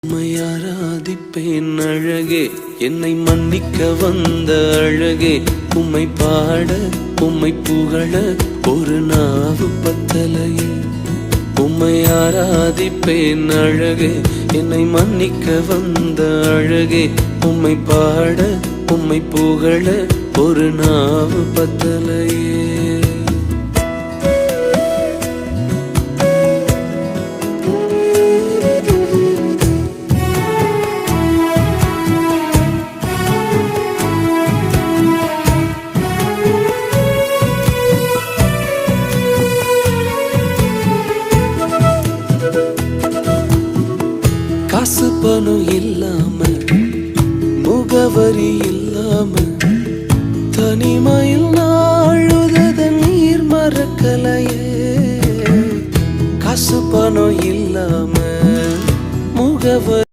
உம்மை ஆராதிப்பேன் அழகே, என்னை மன்னிக்க வந்த அழகே. உம்மை பாட உம்மை புகழ ஒரு நாவு பத்தலையே. உம்மை ஆராதிப்பேன் அழகே, என்னை மன்னிக்க வந்த அழகே. உம்மை பாட உம்மை புகழ ஒரு நாவு பத்தலையே. காசு பணம் இல்லாம, முகவரி இல்லாம, தனிமையில் நாழுத நீர் மறக்கலையே. காசு பணம் இல்லாம, முகவரி